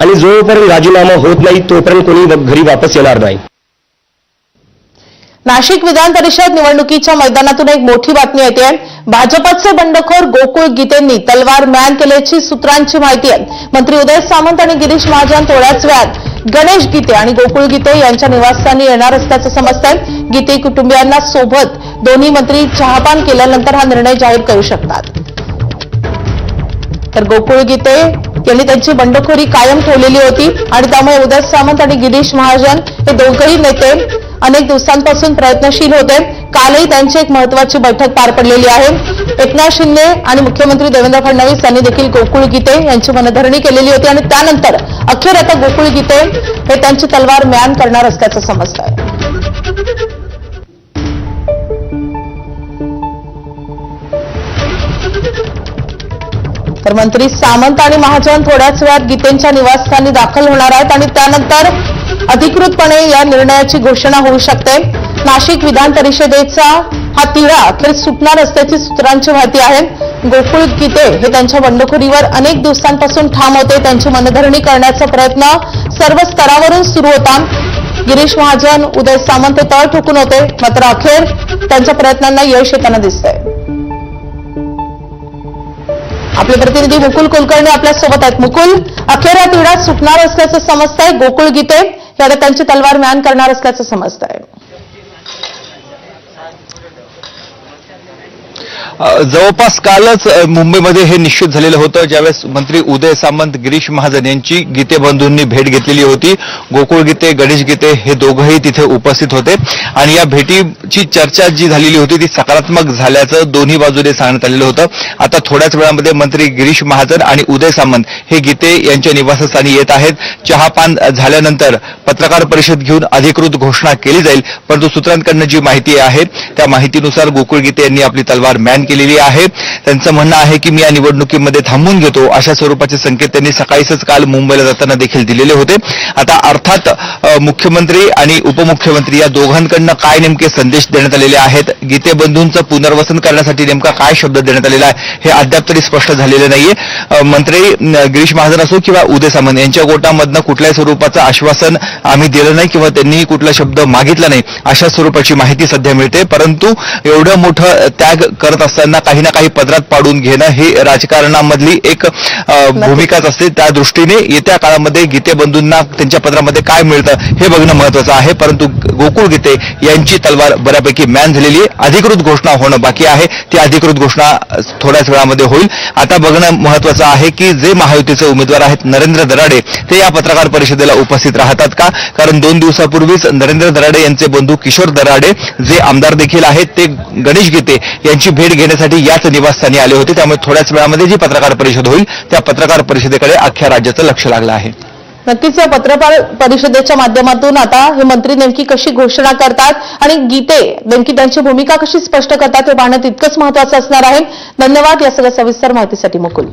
आणि जोपर्यंत राजीनामा होत नाही तोपर्यंत कोणी घरी वापस येणार नाही. नाशिक विधान परिषद निवडणुकीच्या मैदानातून एक मोठी बातमी येते. भाजपचे बंडखोर गोकुळ गीतेंनी तलवार म्यान केल्याची सूत्रांची माहिती आहे. मंत्री उदय सामंत आणि गिरीश महाजन थोड्याच वेळात गणेश गीते आणि गोकुळ गीते यांच्या निवासस्थानी येणार असल्याचं समजतंय. गीते कुटुंबियांना सोबत दोन्ही मंत्री चहापान केल्यानंतर हा निर्णय जाहीर करू शकतात. तर गोकुळ गीते यांनी त्यांची बंडखोरी कायम ठेवलेली होती आणि त्यामुळे उदय सामंत आणि गिरीश महाजन हे दोघंही नेते अनेक दिवसांपासून प्रयत्नशील होते. कालही त्यांची एक महत्वाची बैठक पार पडलेली आहे. एकनाथ शिंदे आणि मुख्यमंत्री देवेंद्र फडणवीस यांनी देखील गोकुळ गीते यांची मनधरणी केलेली होती आणि त्यानंतर अखेर आता गोकुळ गीते हे त्यांची तलवार म्यान करणार असल्याचं समजतं आहे. तर मंत्री सामंत आणि महाजन थोड्याच वेळात गीतेंच्या निवासस्थानी दाखल होणार आहेत आणि त्यानंतर अधिकृतपणे या निर्णयाची घोषणा होऊ शकते. नाशिक विधान परिषदेचा हा तिढा अखेर सुटणार असल्याची सूत्रांची माहिती आहे. गोकुळ गीते हे त्यांच्या बंडखोरीवर अनेक दिवसांपासून ठाम होते. त्यांची मनधरणी करण्याचा प्रयत्न सर्व स्तरावरून सुरू होता. गिरीश महाजन, उदय सामंत हे तळ ठोकून होते, मात्र अखेर त्यांच्या प्रयत्नांना यश येताना दिसतंय. आपले प्रतिनिधी मुकुल कुलकर्णी आपल्या सोबत आहेत. मुकुल, अखेर हा तिढा सुटणार असल्याचं समजतंय. गोकुळ गीते हे आता त्यांची तलवार म्यान करणार असल्याचं समजतंय. जवळपास कालच मुंबईमध्ये हे निश्चित झालेलं होतं, ज्यावेळेस मंत्री उदय सामंत, गिरीश महाजन यांची गीते बंधूंनी भेट घेतलेली होती. गोकुळ गीते, गणेश गीते हे दोघंही तिथे उपस्थित होते आणि या भेटीची चर्चा जी झालेली होती ती सकारात्मक झाल्याचं दोन्ही बाजूने सांगण्यात आलेलं होतं. आता थोड्याच वेळामध्ये मंत्री गिरीश महाजन आणि उदय सामंत हे गीते यांच्या निवासस्थानी येत आहेत. चहापान झाल्यानंतर पत्रकार परिषद घेऊन अधिकृत घोषणा केली जाईल. परंतु सूत्रांकडनं जी माहिती आहे त्या माहितीनुसार गोकुळ गीते यांनी आपली तलवार म्यान केलेली आहे. त्यांचं म्हणणं आहे की मी या निवडणुकीमध्ये थांबून घेतो, अशा स्वरूपाचे संकेत त्यांनी सकाळीच काल मुंबईला जाताना देखील दिलेले होते. आता अर्थात मुख्यमंत्री आणि उपमुख्यमंत्री या दोघांकडनं काय नेमके संदेश देण्यात आलेले आहेत, गीते बंधूंचं पुनर्वसन करण्यासाठी नेमका काय शब्द देण्यात आलेला आहे हे अद्याप तरी स्पष्ट झालेलं नाहीये. मंत्री गिरीश महाजन असो किंवा उदय सामंत यांच्या गोटामधनं कुठल्याही स्वरूपाचं आश्वासन आम्ही दिलं नाही किंवा त्यांनी कुठला शब्द मागितला नाही अशा स्वरूपाची माहिती सध्या मिळते. परंतु एवढं मोठं त्याग करत असताना काही ना काही पदरात पाडून घेणं ही राजकारणामधली एक भूमिकाच असते. त्या दृष्टीने येत्या काळामध्ये गीते बंधूंना त्यांच्या पदरामध्ये काय मिळतं हे बघणं महत्वाचं आहे. परंतु गोकुळ गीते यांची तलवार बऱ्यापैकी म्यान झालेली आहे. अधिकृत घोषणा होणं बाकी आहे. ती अधिकृत घोषणा थोड्याच वेळामध्ये होईल. आता बघणं महत्वाचं आहे की जे महायुतीचे उमेदवार आहेत नरेंद्र दराडे ते या पत्रकार परिषदेला उपस्थित राहतात का? कारण 2 दिवसापूर्वीच नरेंद्र दराडे यांचे बंधू किशोर दराडे जे आमदार देखील आहेत ते गणेश गीते यांची भेट घेण्यासाठी याच निवासस्थानी आले होते. त्यामुळे थोड्याच वेळामध्ये जी पत्रकार परिषद होईल त्या पत्रकार परिषदेकडे अख्ख्या राज्याचं लक्ष लागलं आहे. नक्कीच या पत्रकार परिषदेच्या माध्यमातून आता हे मंत्री नेमकी कशी घोषणा करतात आणि गीते नेमकी त्यांची भूमिका कशी स्पष्ट करतात हे पाहणं तितकंच महत्वाचं असणार आहे. धन्यवाद या सगळ्या सविस्तर माहितीसाठी मुकुल.